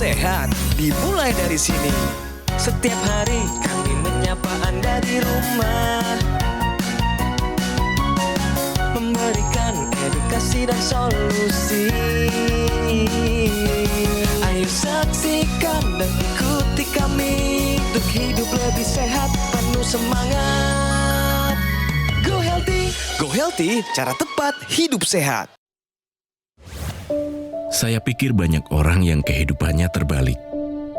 sehat dimulai dari sini. Setiap hari kami menyapa Anda di rumah, memberikan edukasi dan solusi. Ayo saksikan dan ikuti kami untuk hidup lebih sehat, penuh semangat. Go Healthy, cara tepat hidup sehat. Saya pikir banyak orang yang kehidupannya terbalik.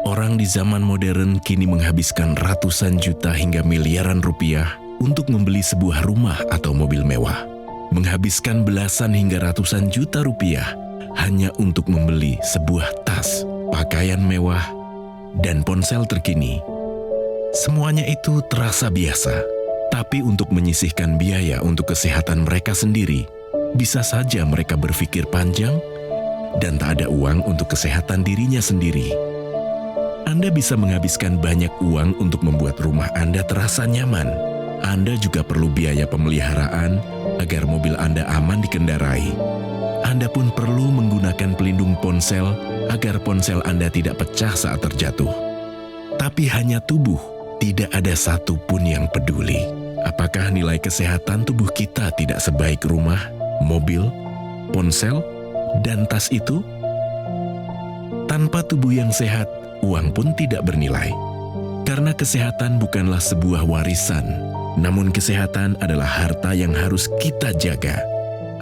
Orang di zaman modern kini menghabiskan ratusan juta hingga miliaran rupiah untuk membeli sebuah rumah atau mobil mewah. Menghabiskan belasan hingga ratusan juta rupiah hanya untuk membeli sebuah tas, pakaian mewah, dan ponsel terkini. Semuanya itu terasa biasa, tapi untuk menyisihkan biaya untuk kesehatan mereka sendiri, bisa saja mereka berpikir panjang dan tak ada uang untuk kesehatan dirinya sendiri. Anda bisa menghabiskan banyak uang untuk membuat rumah Anda terasa nyaman. Anda juga perlu biaya pemeliharaan agar mobil Anda aman dikendarai. Anda pun perlu menggunakan pelindung ponsel agar ponsel Anda tidak pecah saat terjatuh. Tapi hanya tubuh, tidak ada satupun yang peduli. Apakah nilai kesehatan tubuh kita tidak sebaik rumah, mobil, ponsel, dan tas itu? Tanpa tubuh yang sehat, uang pun tidak bernilai. Karena kesehatan bukanlah sebuah warisan, namun kesehatan adalah harta yang harus kita jaga.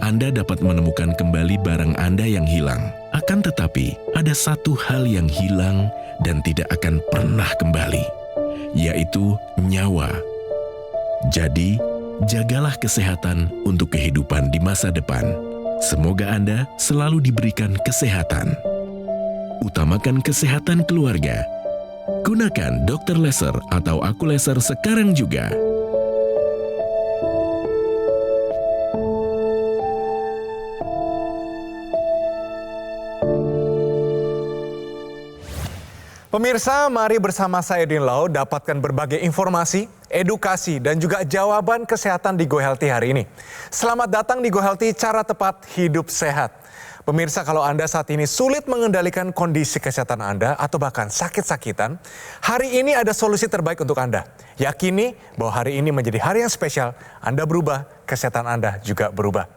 Anda dapat menemukan kembali barang Anda yang hilang. Akan tetapi, ada satu hal yang hilang dan tidak akan pernah kembali, yaitu nyawa. Jadi, jagalah kesehatan untuk kehidupan di masa depan. Semoga Anda selalu diberikan kesehatan. Utamakan kesehatan keluarga. Gunakan Dr. Laser atau Aku Laser sekarang juga. Pemirsa, mari bersama saya Edwin Lau dapatkan berbagai informasi, edukasi, dan juga jawaban kesehatan di Go Healthy hari ini. Selamat datang di Go Healthy, cara tepat hidup sehat. Pemirsa, kalau Anda saat ini sulit mengendalikan kondisi kesehatan Anda atau bahkan sakit-sakitan, hari ini ada solusi terbaik untuk Anda. Yakini bahwa hari ini menjadi hari yang spesial, Anda berubah, kesehatan Anda juga berubah.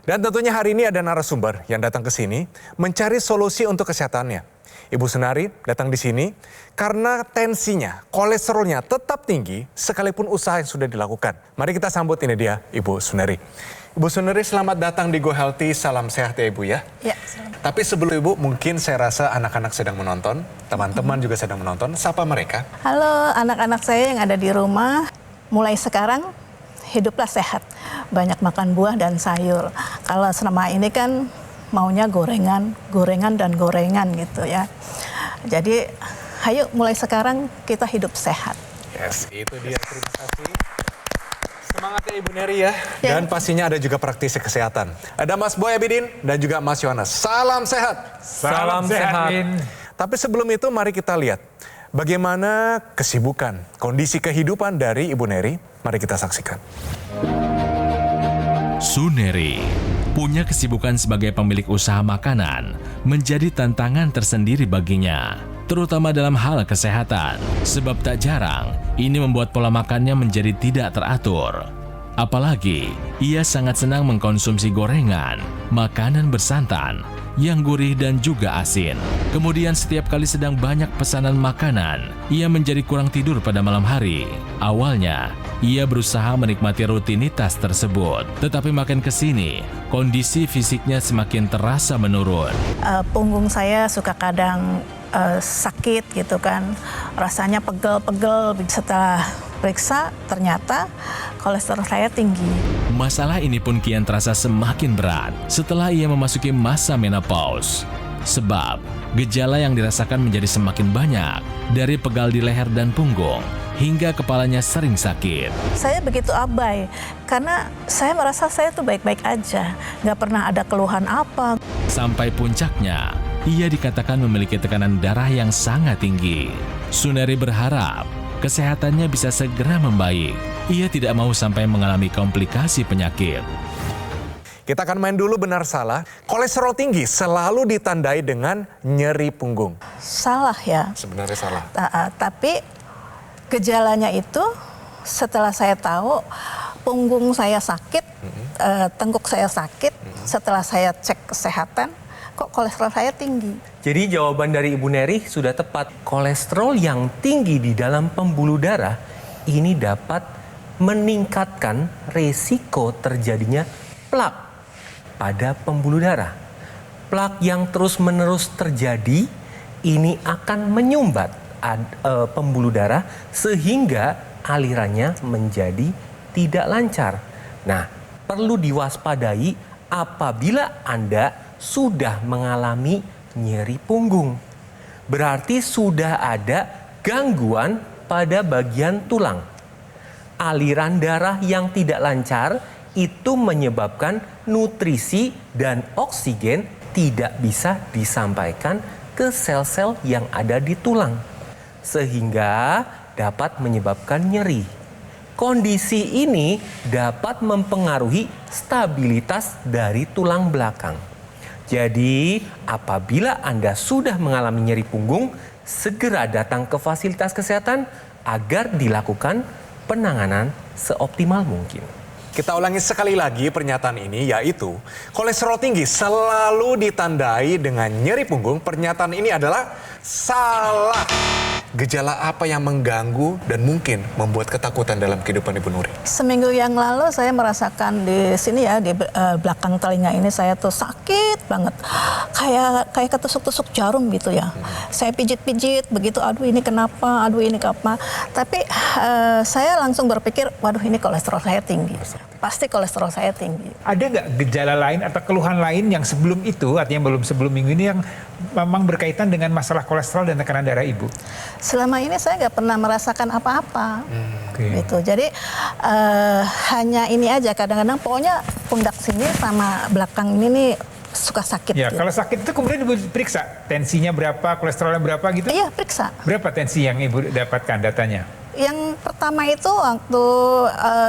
Dan tentunya hari ini ada narasumber yang datang ke sini mencari solusi untuk kesehatannya. Ibu Sunari datang di sini karena tensinya, kolesterolnya tetap tinggi sekalipun usaha yang sudah dilakukan. Mari kita sambut, ini dia Ibu Sunari. Ibu Sunari, selamat datang di Go Healthy, salam sehat ya Ibu ya. Ya, selamat. Tapi sebelum Ibu, mungkin saya rasa anak-anak sedang menonton, teman-teman juga sedang menonton, sapa mereka. Halo anak-anak saya yang ada di rumah, mulai sekarang hiduplah sehat. Banyak makan buah dan sayur. Kalau selama ini kan maunya gorengan gitu ya. Jadi ayo mulai sekarang kita hidup sehat. Yes, itu dia, terima kasih. Semangat ya Ibu Neri ya. Dan pastinya ada juga praktisi kesehatan. Ada Mas Boy Abidin dan juga Mas Yohanes. Salam sehat. Salam sehat. Tapi sebelum itu mari kita lihat bagaimana kesibukan, kondisi kehidupan dari Ibu Neri. Mari kita saksikan. Suneri punya kesibukan sebagai pemilik usaha makanan menjadi tantangan tersendiri baginya, terutama dalam hal kesehatan. Sebab tak jarang, ini membuat pola makannya menjadi tidak teratur. Apalagi, ia sangat senang mengkonsumsi gorengan, makanan bersantan, yang gurih dan juga asin. Kemudian setiap kali sedang banyak pesanan makanan, ia menjadi kurang tidur pada malam hari. Awalnya, ia berusaha menikmati rutinitas tersebut. Tetapi makin kesini, kondisi fisiknya semakin terasa menurun. Punggung saya suka kadang sakit gitu kan, rasanya pegel-pegel. Setelah periksa ternyata kolesterol saya tinggi. Masalah ini pun kian terasa semakin berat setelah ia memasuki masa menopause. Sebab gejala yang dirasakan menjadi semakin banyak, dari pegal di leher dan punggung hingga kepalanya sering sakit. Saya begitu abai karena saya merasa saya tuh baik-baik aja, nggak pernah ada keluhan apa. Sampai puncaknya, ia dikatakan memiliki tekanan darah yang sangat tinggi. Suneri berharap kesehatannya bisa segera membaik. Ia tidak mau sampai mengalami komplikasi penyakit. Kita akan main dulu benar salah. Kolesterol tinggi selalu ditandai dengan nyeri punggung. Salah ya. Sebenarnya salah. Tapi gejalanya itu setelah saya tahu punggung saya sakit, tengkuk saya sakit, setelah saya cek kesehatan, kok kolesterol saya tinggi. Jadi jawaban dari Ibu Neri sudah tepat. Kolesterol yang tinggi di dalam pembuluh darah ini dapat meningkatkan resiko terjadinya plak pada pembuluh darah. Plak yang terus-menerus terjadi ini akan menyumbat pembuluh darah sehingga alirannya menjadi tidak lancar. Nah, perlu diwaspadai apabila Anda sudah mengalami nyeri punggung. Berarti sudah ada gangguan pada bagian tulang. Aliran darah yang tidak lancar itu menyebabkan nutrisi dan oksigen tidak bisa disampaikan ke sel-sel yang ada di tulang, sehingga dapat menyebabkan nyeri. Kondisi ini dapat mempengaruhi stabilitas dari tulang belakang. Jadi, apabila Anda sudah mengalami nyeri punggung, segera datang ke fasilitas kesehatan agar dilakukan penanganan seoptimal mungkin. Kita ulangi sekali lagi pernyataan ini, yaitu kolesterol tinggi selalu ditandai dengan nyeri punggung. Pernyataan ini adalah salah. Gejala apa yang mengganggu dan mungkin membuat ketakutan dalam kehidupan Ibu Nuri? Seminggu yang lalu saya merasakan di sini ya, di belakang telinga ini saya tuh sakit banget. Kayak ketusuk-tusuk jarum gitu ya. Saya pijit-pijit begitu, aduh ini kenapa, aduh ini kenapa. Tapi saya langsung berpikir, waduh ini kolesterol saya tinggi. Pasti kolesterol saya tinggi. Ada nggak gejala lain atau keluhan lain yang sebelum itu, artinya belum sebelum minggu ini, yang memang berkaitan dengan masalah kolesterol dan tekanan darah Ibu? Selama ini saya nggak pernah merasakan apa-apa. Gitu. Jadi hanya ini aja, kadang-kadang pokoknya pundak sini sama belakang ini nih suka sakit. Ya, gitu. kalau sakit itu kemudian Ibu periksa tensinya berapa, kolesterolnya berapa gitu? Iya, periksa. Berapa tensi yang Ibu dapatkan datanya? Yang pertama itu waktu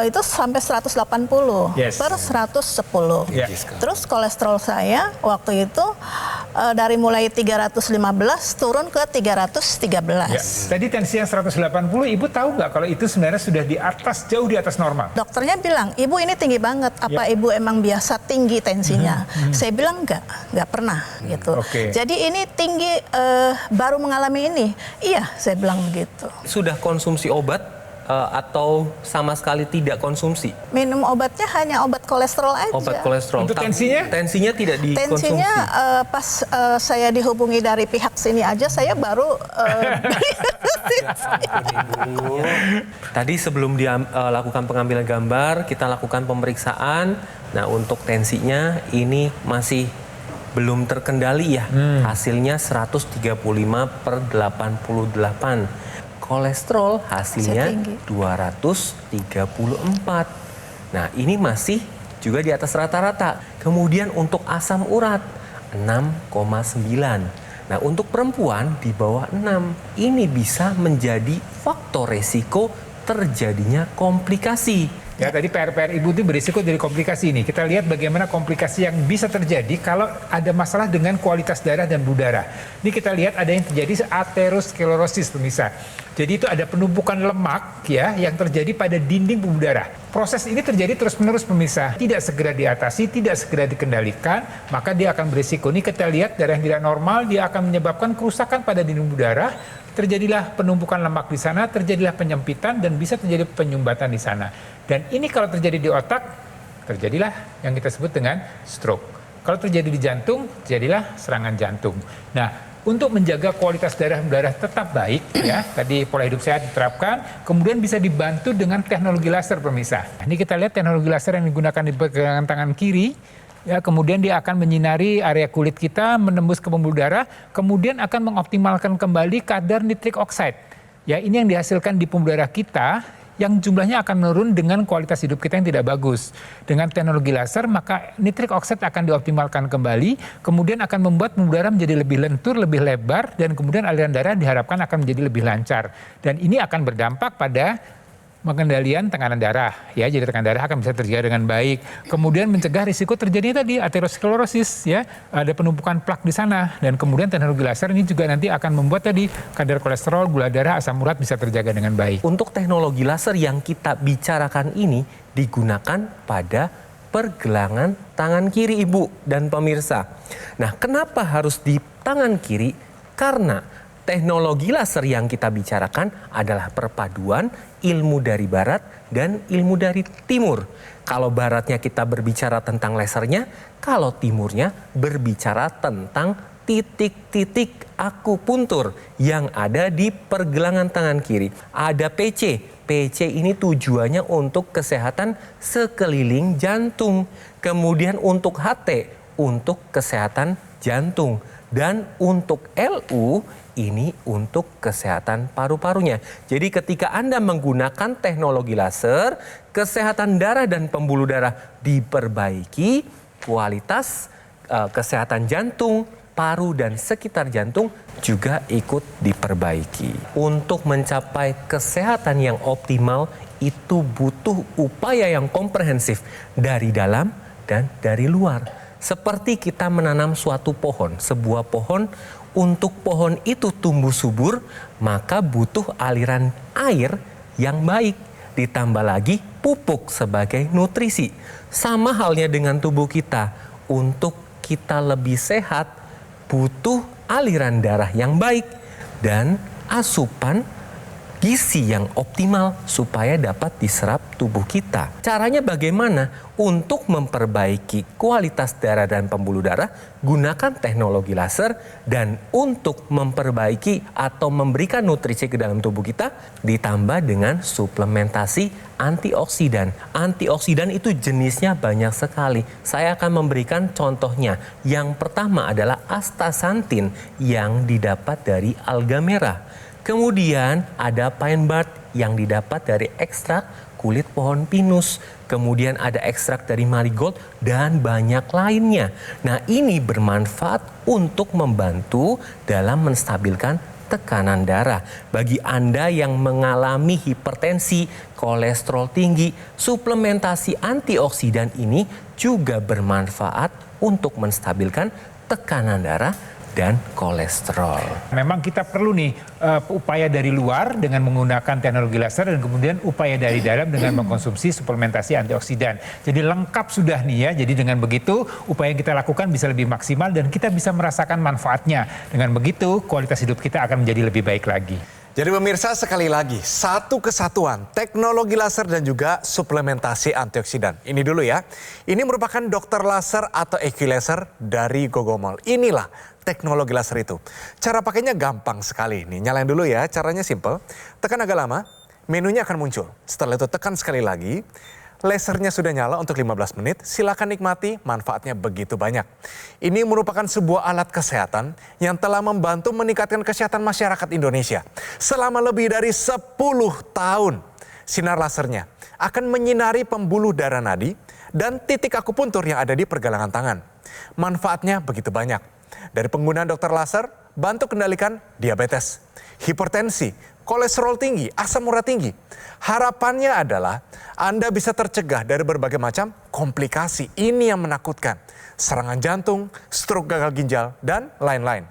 itu sampai 180 Yes. per 110. Ya. Terus kolesterol saya waktu itu dari mulai 315 turun ke 313. Ya. Tadi tensi yang 180, Ibu tahu nggak kalau itu sebenarnya sudah di atas, jauh di atas normal? Dokternya bilang, Ibu ini tinggi banget. Apa Ibu emang biasa tinggi tensinya? Saya bilang nggak pernah gitu. Oke. Jadi ini tinggi baru mengalami ini. Iya, saya bilang begitu. Sudah konsumsi obat atau sama sekali tidak konsumsi? Minum obatnya hanya obat kolesterol aja. Obat kolesterol. Untuk tensinya? Tensinya tidak dikonsumsi. Tensinya pas saya dihubungi dari pihak sini aja, saya baru Tadi sebelum dia lakukan pengambilan gambar, kita lakukan pemeriksaan. Nah, untuk tensinya ini masih belum terkendali ya. Hasilnya 135 per 88. Kolesterol hasilnya 234. Nah, ini masih juga di atas rata-rata. Kemudian untuk asam urat 6,9. Nah, untuk perempuan di bawah 6, ini bisa menjadi faktor resiko terjadinya komplikasi. Ya, tadi PR Ibu itu berisiko dari komplikasi ini. Kita lihat bagaimana komplikasi yang bisa terjadi kalau ada masalah dengan kualitas darah dan pembuluh darah. Ini kita lihat ada yang terjadi aterosklerosis, pemirsa. Jadi itu ada penumpukan lemak ya yang terjadi pada dinding pembuluh darah. Proses ini terjadi terus-menerus, pemirsa. Tidak segera diatasi, tidak segera dikendalikan, maka dia akan berisiko. Ini kita lihat darah yang tidak normal, dia akan menyebabkan kerusakan pada dinding pembuluh darah. Terjadilah penumpukan lemak di sana, terjadilah penyempitan, dan bisa terjadi penyumbatan di sana. Dan ini kalau terjadi di otak, terjadilah yang kita sebut dengan stroke. Kalau terjadi di jantung, terjadilah serangan jantung. Nah, untuk menjaga kualitas darah tetap baik, ya, tadi pola hidup sehat diterapkan, kemudian bisa dibantu dengan teknologi laser, pemirsa. Ini kita lihat teknologi laser yang digunakan di pergelangan tangan kiri. Ya, kemudian dia akan menyinari area kulit kita, menembus ke pembuluh darah, kemudian akan mengoptimalkan kembali kadar nitrik oxide. Ya, ini yang dihasilkan di pembuluh darah kita, yang jumlahnya akan menurun dengan kualitas hidup kita yang tidak bagus. Dengan teknologi laser, maka nitrik oxide akan dioptimalkan kembali, kemudian akan membuat pembuluh darah menjadi lebih lentur, lebih lebar, dan kemudian aliran darah diharapkan akan menjadi lebih lancar. Dan ini akan berdampak pada pengendalian tekanan darah, ya, jadi tekanan darah akan bisa terjaga dengan baik. Kemudian mencegah risiko terjadinya tadi aterosklerosis, ya, ada penumpukan plak di sana. Dan kemudian teknologi laser ini juga nanti akan membuat tadi kadar kolesterol, gula darah, asam urat bisa terjaga dengan baik. Untuk teknologi laser yang kita bicarakan ini digunakan pada pergelangan tangan kiri ibu dan pemirsa. Nah, kenapa harus di tangan kiri? Karena teknologi laser yang kita bicarakan adalah perpaduan ilmu dari barat dan ilmu dari timur. Kalau baratnya kita berbicara tentang lasernya, kalau timurnya berbicara tentang titik-titik akupuntur yang ada di pergelangan tangan kiri. Ada PC. PC ini tujuannya untuk kesehatan sekeliling jantung. Kemudian untuk HT, untuk kesehatan jantung. Dan untuk LU, ini untuk kesehatan paru-parunya. Jadi ketika Anda menggunakan teknologi laser, kesehatan darah dan pembuluh darah diperbaiki, kualitas kesehatan jantung, paru dan sekitar jantung juga ikut diperbaiki. Untuk mencapai kesehatan yang optimal itu butuh upaya yang komprehensif dari dalam dan dari luar. Seperti kita menanam suatu pohon, sebuah pohon, untuk pohon itu tumbuh subur, maka butuh aliran air yang baik. Ditambah lagi pupuk sebagai nutrisi. Sama halnya dengan tubuh kita, untuk kita lebih sehat, butuh aliran darah yang baik dan asupan gizi yang optimal supaya dapat diserap tubuh kita. Caranya bagaimana? Untuk memperbaiki kualitas darah dan pembuluh darah, gunakan teknologi laser, dan untuk memperbaiki atau memberikan nutrisi ke dalam tubuh kita, ditambah dengan suplementasi antioksidan. Antioksidan itu jenisnya banyak sekali. Saya akan memberikan contohnya. Yang pertama adalah astaxanthin yang didapat dari alga merah. Kemudian ada pine bark yang didapat dari ekstrak kulit pohon pinus. Kemudian ada ekstrak dari marigold dan banyak lainnya. Nah, ini bermanfaat untuk membantu dalam menstabilkan tekanan darah. Bagi Anda yang mengalami hipertensi, kolesterol tinggi, suplementasi antioksidan ini juga bermanfaat untuk menstabilkan tekanan darah dan kolesterol. Memang kita perlu nih upaya dari luar dengan menggunakan teknologi laser dan kemudian upaya dari dalam dengan mengkonsumsi suplementasi antioksidan. Jadi lengkap sudah nih ya. Jadi dengan begitu upaya yang kita lakukan bisa lebih maksimal dan kita bisa merasakan manfaatnya. Dengan begitu kualitas hidup kita akan menjadi lebih baik lagi. Jadi pemirsa, sekali lagi, satu kesatuan teknologi laser dan juga suplementasi antioksidan. Ini dulu ya, ini merupakan dokter laser atau Equilaser dari Gogomol. Inilah teknologi laser itu. Cara pakainya gampang sekali. Nih, nyalain dulu ya, caranya simple. Tekan agak lama, menunya akan muncul. Setelah itu tekan sekali lagi. Lasernya sudah nyala untuk 15 menit, silakan nikmati, manfaatnya begitu banyak. Ini merupakan sebuah alat kesehatan yang telah membantu meningkatkan kesehatan masyarakat Indonesia. Selama lebih dari 10 tahun, sinar lasernya akan menyinari pembuluh darah nadi dan titik akupuntur yang ada di pergelangan tangan. Manfaatnya begitu banyak. Dari penggunaan dokter laser, bantu kendalikan diabetes, hipertensi, kolesterol tinggi, asam urat tinggi. Harapannya adalah Anda bisa tercegah dari berbagai macam komplikasi. Ini yang menakutkan. Serangan jantung, stroke gagal ginjal, dan lain-lain.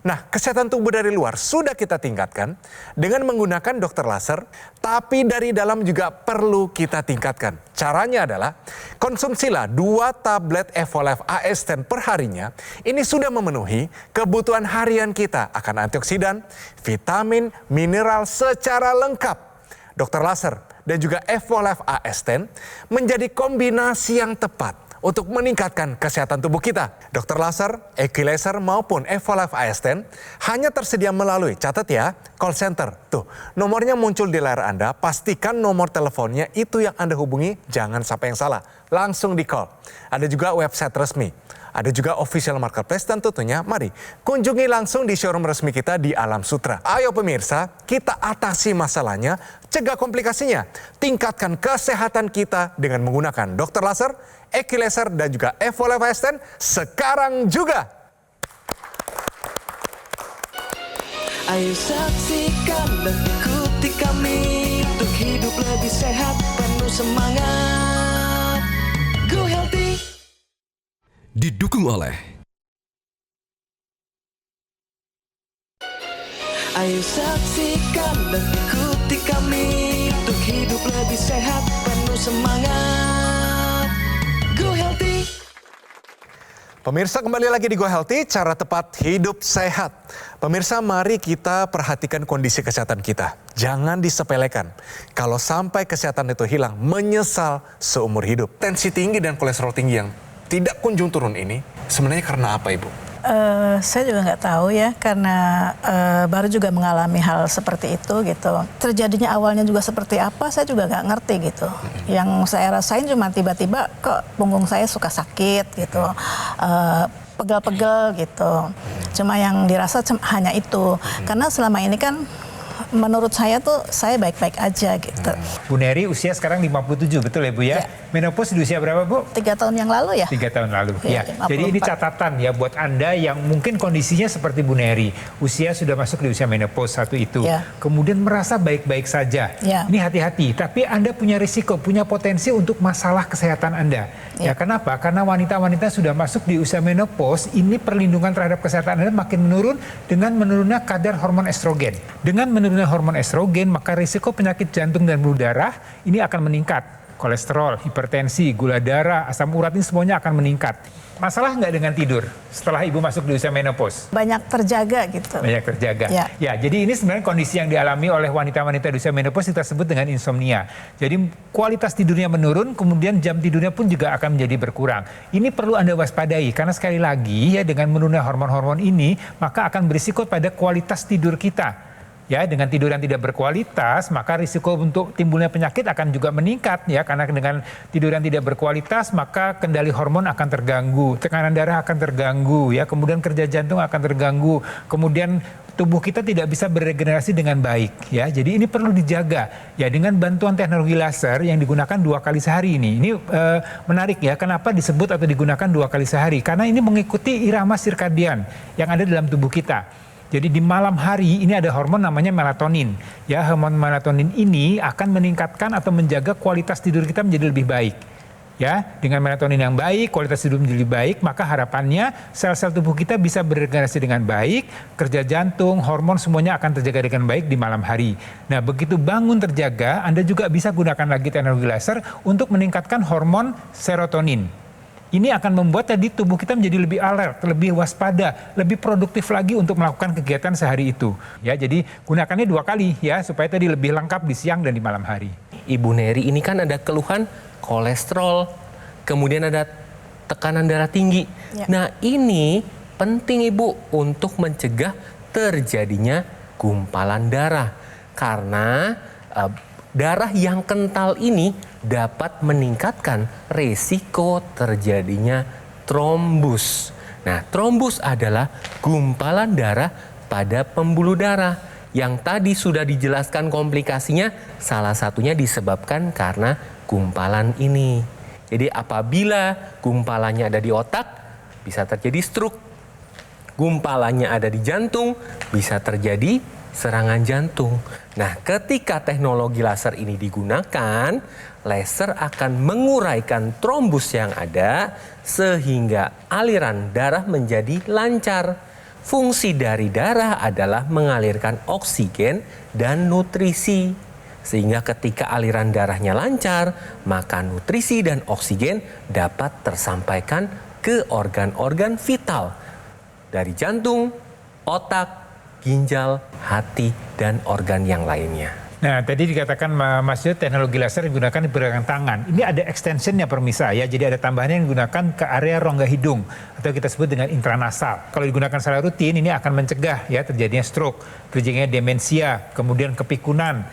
Nah, kesehatan tubuh dari luar sudah kita tingkatkan dengan menggunakan dokter laser, tapi dari dalam juga perlu kita tingkatkan. Caranya adalah konsumsilah 2 tablet Evolef AS10 per harinya. Ini sudah memenuhi kebutuhan harian kita akan antioksidan, vitamin, mineral secara lengkap. Dokter laser dan juga Evolef AS10 menjadi kombinasi yang tepat untuk meningkatkan kesehatan tubuh kita. Dokter laser, Equilaser maupun Evolef AS10 hanya tersedia melalui, catat ya, call center. Tuh, nomornya muncul di layar Anda, pastikan nomor teleponnya itu yang Anda hubungi, jangan sampai yang salah. Langsung di call. Ada juga website resmi. Ada juga official marketplace dan tentunya mari kunjungi langsung di showroom resmi kita di Alam Sutra. Ayo pemirsa, kita atasi masalahnya, cegah komplikasinya, tingkatkan kesehatan kita dengan menggunakan dokter laser, Equilaser dan juga Evolef AS10 sekarang juga. Ayo saksikan dan ikuti kami untuk hidup hidup lebih sehat, penuh semangat. Go Healthy. Didukung oleh Ayo saksikan dan ikuti kami untuk hidup lebih sehat, penuh semangat. Go Healthy. Pemirsa, kembali lagi di Go Healthy, cara tepat hidup sehat. Pemirsa, mari kita perhatikan kondisi kesehatan kita. Jangan disepelekan. Kalau sampai kesehatan itu hilang, menyesal seumur hidup. Tensi tinggi dan kolesterol tinggi yang tidak kunjung turun ini, sebenarnya karena apa, Ibu? Saya juga nggak tahu ya, karena baru juga mengalami hal seperti itu gitu. Terjadinya awalnya juga seperti apa, saya juga nggak ngerti gitu. Yang saya rasain cuma tiba-tiba kok punggung saya suka sakit gitu, pegel-pegel gitu. Cuma yang dirasa hanya itu, karena selama ini kan menurut saya tuh saya baik-baik aja gitu. Bu Neri usia sekarang 57, betul ya Bu ya? Ya. Menopause di usia berapa Bu? 3 tahun yang lalu ya. 3 tahun lalu. Ya, Ya. Jadi ini 54. catatan ya buat Anda yang mungkin kondisinya seperti Bu Neri. Usia sudah masuk di usia menopause satu itu. Ya. Kemudian merasa baik-baik saja. Ya. Ini hati-hati. Tapi Anda punya risiko, punya potensi untuk masalah kesehatan Anda. Ya, kenapa? Karena wanita-wanita sudah masuk di usia menopause, ini perlindungan terhadap kesehatan Anda makin menurun dengan menurunnya kadar hormon estrogen. Dengan menurunnya hormon estrogen, maka risiko penyakit jantung dan pembuluh darah ini akan meningkat. Kolesterol, hipertensi, gula darah, asam urat ini semuanya akan meningkat. Masalah nggak dengan tidur setelah ibu masuk di usia menopause? Banyak terjaga gitu. Banyak terjaga. Ya. Jadi ini sebenarnya kondisi yang dialami oleh wanita-wanita di usia menopause kita sebut dengan insomnia. Jadi kualitas tidurnya menurun, kemudian jam tidurnya pun juga akan menjadi berkurang. Ini perlu Anda waspadai karena sekali lagi ya dengan menurunnya hormon-hormon ini maka akan berisiko pada kualitas tidur kita. Ya, dengan tidur yang tidak berkualitas, maka risiko untuk timbulnya penyakit akan juga meningkat ya, karena dengan tidur yang tidak berkualitas, maka kendali hormon akan terganggu, tekanan darah akan terganggu ya, kemudian kerja jantung akan terganggu, kemudian tubuh kita tidak bisa beregenerasi dengan baik ya. Jadi ini perlu dijaga ya dengan bantuan teknologi laser yang digunakan 2 kali sehari ini. Ini menarik ya, kenapa disebut atau digunakan 2 kali sehari? Karena ini mengikuti irama sirkadian yang ada dalam tubuh kita. Jadi di malam hari ini ada hormon namanya melatonin. Ya, hormon melatonin ini akan meningkatkan atau menjaga kualitas tidur kita menjadi lebih baik. Ya, dengan melatonin yang baik, kualitas tidur menjadi lebih baik, maka harapannya sel-sel tubuh kita bisa beregenerasi dengan baik, kerja jantung, hormon semuanya akan terjaga dengan baik di malam hari. Nah, begitu bangun terjaga, Anda juga bisa gunakan lagi teknologi laser untuk meningkatkan hormon serotonin. Ini akan membuat tadi tubuh kita menjadi lebih alert, lebih waspada, lebih produktif lagi untuk melakukan kegiatan sehari itu. Ya, jadi gunakannya 2 kali ya supaya tadi lebih lengkap di siang dan di malam hari. Ibu Neri ini kan ada keluhan kolesterol, kemudian ada tekanan darah tinggi. Ya. Nah, ini penting Ibu untuk mencegah terjadinya gumpalan darah. Karena darah yang kental ini dapat meningkatkan risiko terjadinya trombus. Nah, trombus adalah gumpalan darah pada pembuluh darah yang tadi sudah dijelaskan komplikasinya, salah satunya disebabkan karena gumpalan ini. Jadi apabila gumpalannya ada di otak, bisa terjadi stroke. Gumpalannya ada di jantung, bisa terjadi serangan jantung. Nah, ketika teknologi laser ini digunakan, laser akan menguraikan trombus yang ada sehingga aliran darah menjadi lancar. Fungsi dari darah adalah mengalirkan oksigen dan nutrisi. Sehingga ketika aliran darahnya lancar, maka nutrisi dan oksigen dapat tersampaikan ke organ-organ vital dari jantung, otak, ginjal, hati, dan organ yang lainnya. Nah, tadi dikatakan Mas Yud, teknologi laser digunakan di pergelangan tangan. Ini ada extensionnya pemirsa ya, jadi ada tambahannya yang digunakan ke area rongga hidung atau kita sebut dengan intranasal. Kalau digunakan secara rutin, ini akan mencegah ya terjadinya stroke, terjadinya demensia, kemudian kepikunan,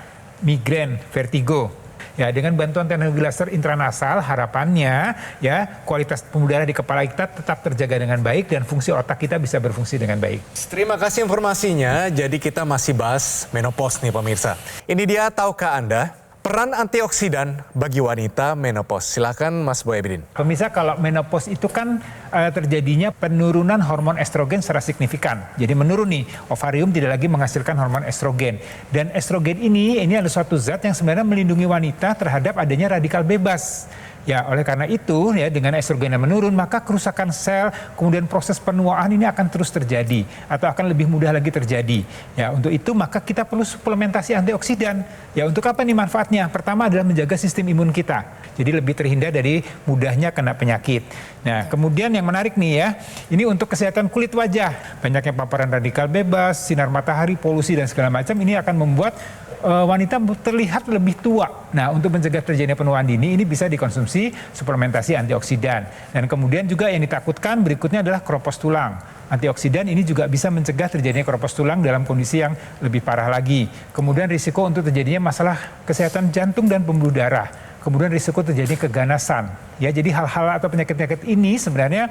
migrain, vertigo. Ya, dengan bantuan teknologi laser intranasal harapannya ya kualitas pembuluh darah di kepala kita tetap terjaga dengan baik dan fungsi otak kita bisa berfungsi dengan baik. Terima kasih informasinya. Jadi kita masih bahas menopause nih pemirsa. Ini dia, tahukah Anda, Peran antioksidan bagi wanita menopause. Silakan Mas Boyamin. Pemirsa, kalau menopause itu kan terjadinya penurunan hormon estrogen secara signifikan. Jadi menurun nih, ovarium tidak lagi menghasilkan hormon estrogen. Dan estrogen ini adalah suatu zat yang sebenarnya melindungi wanita terhadap adanya radikal bebas. Ya, oleh karena itu ya, dengan estrogen yang menurun, maka kerusakan sel, kemudian proses penuaan ini akan terus terjadi atau akan lebih mudah lagi terjadi. Ya, untuk itu maka kita perlu suplementasi antioksidan. Ya, untuk apa nih manfaatnya? Pertama adalah menjaga sistem imun kita. Jadi lebih terhindar dari mudahnya kena penyakit. Nah, kemudian yang menarik nih ya, ini untuk kesehatan kulit wajah. Banyaknya paparan radikal bebas, sinar matahari, polusi dan segala macam ini akan membuat wanita terlihat lebih tua. Nah, untuk mencegah terjadinya penuaan dini ini bisa dikonsumsi suplementasi antioksidan. Dan kemudian juga yang ditakutkan berikutnya adalah keropos tulang. Antioksidan ini juga bisa mencegah terjadinya keropos tulang dalam kondisi yang lebih parah lagi. Kemudian risiko untuk terjadinya masalah kesehatan jantung dan pembuluh darah. Kemudian risiko terjadi keganasan. Ya, jadi hal-hal atau penyakit-penyakit ini sebenarnya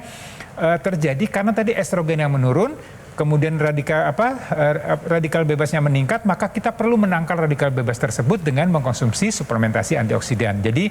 terjadi karena tadi estrogen yang menurun, kemudian radikal bebasnya meningkat, maka kita perlu menangkal radikal bebas tersebut dengan mengkonsumsi suplementasi antioksidan. Jadi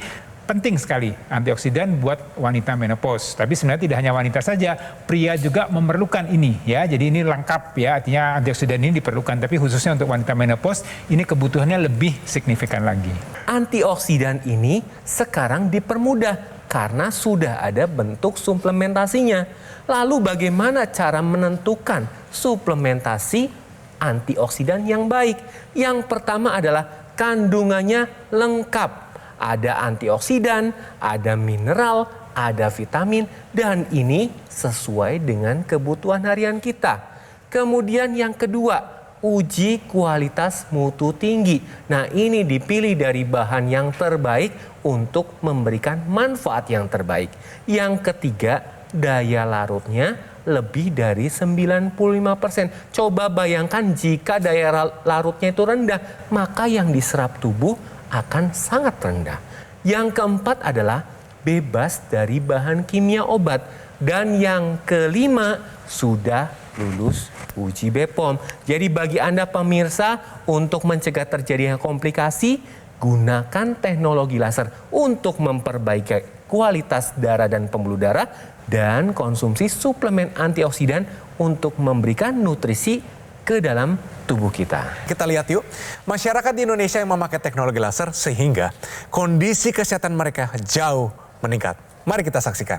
penting sekali antioksidan buat wanita menopause. Tapi sebenarnya tidak hanya wanita saja, pria juga memerlukan ini ya. Jadi ini lengkap ya, artinya antioksidan ini diperlukan. Tapi khususnya untuk wanita menopause ini kebutuhannya lebih signifikan lagi. Antioksidan ini sekarang dipermudah karena sudah ada bentuk suplementasinya. Lalu bagaimana cara menentukan suplementasi antioksidan yang baik? Yang pertama adalah kandungannya lengkap. Ada antioksidan, ada mineral, ada vitamin, dan ini sesuai dengan kebutuhan harian kita. Kemudian yang kedua, uji kualitas mutu tinggi. Nah, ini dipilih dari bahan yang terbaik untuk memberikan manfaat yang terbaik. Yang ketiga, daya larutnya lebih dari 95%. Coba bayangkan jika daya larutnya itu rendah, maka yang diserap tubuh akan sangat rendah. Yang keempat adalah bebas dari bahan kimia obat. Dan yang kelima, sudah lulus uji BPOM. Jadi bagi Anda pemirsa, untuk mencegah terjadinya komplikasi, gunakan teknologi laser untuk memperbaiki kualitas darah dan pembuluh darah, dan konsumsi suplemen antioksidan untuk memberikan nutrisi ke dalam tubuh kita. Kita lihat yuk, masyarakat di Indonesia yang memakai teknologi laser sehingga kondisi kesehatan mereka jauh meningkat. Mari kita saksikan.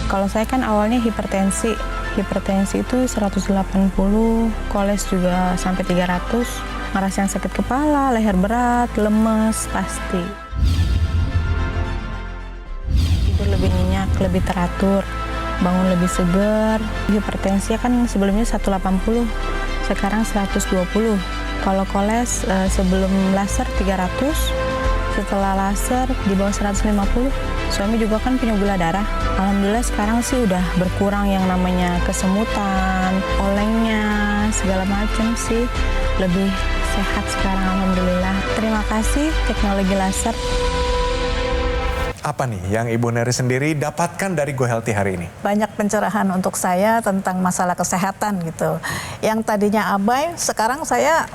Kalau saya kan awalnya hipertensi itu 180, koles juga sampai 300, ngerasain sakit kepala, leher berat, lemes pasti. Tidur lebih nyenyak, lebih teratur, bangun lebih segar. Hipertensi kan sebelumnya 180, sekarang 120. Kalau koles sebelum laser 300, setelah laser di bawah 150. Suami juga kan punya gula darah. Alhamdulillah sekarang sih udah berkurang yang namanya kesemutan, olengnya, segala macam sih. Lebih sehat sekarang, alhamdulillah. Terima kasih teknologi laser. Apa nih yang Ibu Neri sendiri dapatkan dari Go Healthy hari ini? Banyak pencerahan untuk saya tentang masalah kesehatan gitu. Yang tadinya abai, sekarang saya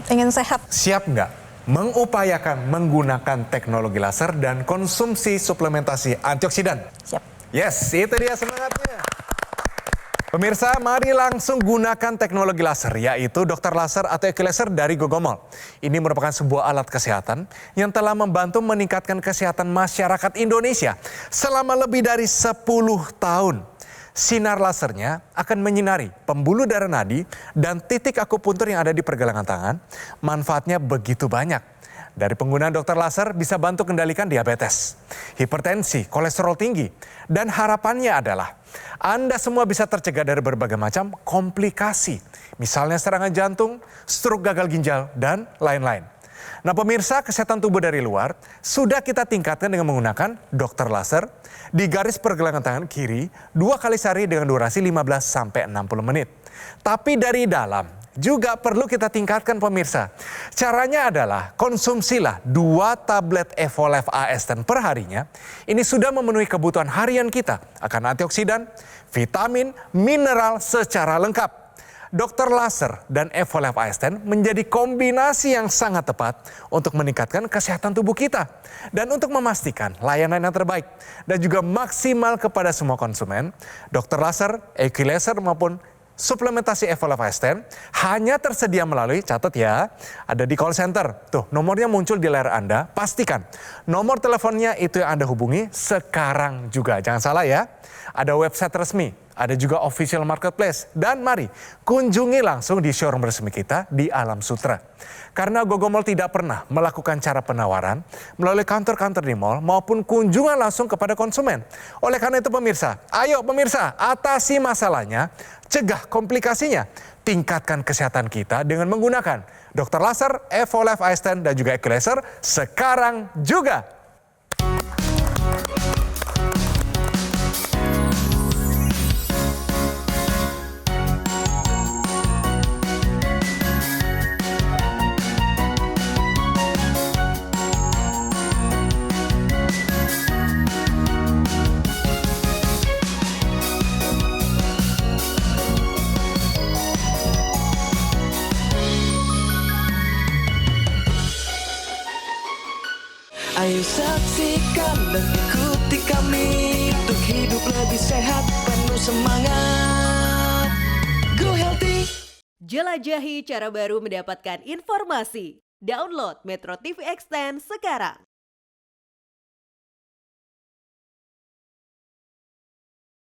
ingin sehat. Siap nggak mengupayakan menggunakan teknologi laser dan konsumsi suplementasi antioksidan? Siap. Yes, itu dia semangatnya. Pemirsa, mari langsung gunakan teknologi laser, yaitu dokter laser atau Equilaser dari Gogomol. Ini merupakan sebuah alat kesehatan yang telah membantu meningkatkan kesehatan masyarakat Indonesia selama lebih dari 10 tahun. Sinar lasernya akan menyinari pembuluh darah nadi dan titik akupuntur yang ada di pergelangan tangan. Manfaatnya begitu banyak. Dari penggunaan dokter laser bisa bantu kendalikan diabetes, hipertensi, kolesterol tinggi. Dan harapannya adalah Anda semua bisa tercegah dari berbagai macam komplikasi. Misalnya serangan jantung, stroke gagal ginjal, dan lain-lain. Nah pemirsa, kesehatan tubuh dari luar sudah kita tingkatkan dengan menggunakan dokter laser di garis pergelangan tangan kiri 2 kali sehari dengan durasi 15-60 menit. Tapi dari dalam juga perlu kita tingkatkan pemirsa. Caranya adalah konsumsilah 2 tablet Evolef AS10 per harinya. Ini sudah memenuhi kebutuhan harian kita akan antioksidan, vitamin, mineral secara lengkap. Dr. Laser dan Evolve Ascend menjadi kombinasi yang sangat tepat untuk meningkatkan kesehatan tubuh kita. Dan untuk memastikan layanan yang terbaik dan juga maksimal kepada semua konsumen, Dr. Laser, EQ Laser maupun suplementasi Evolve Ascend hanya tersedia melalui, catat ya, ada di call center. Tuh, nomornya muncul di layar Anda. Pastikan nomor teleponnya itu yang Anda hubungi sekarang juga. Jangan salah ya. Ada website resmi, ada juga official marketplace. Dan mari kunjungi langsung di showroom resmi kita di Alam Sutra. Karena Gogomall tidak pernah melakukan cara penawaran melalui counter-counter di mall maupun kunjungan langsung kepada konsumen. Oleh karena itu pemirsa, ayo pemirsa atasi masalahnya, cegah komplikasinya, tingkatkan kesehatan kita dengan menggunakan Dr. Laser, Evolve Ascend dan juga EQ Laser sekarang juga. Ayo saksikan dan ikuti kami untuk hidup lebih sehat, penuh semangat. Go Healthy. Jelajahi cara baru mendapatkan informasi. Download Metro TV Extend sekarang.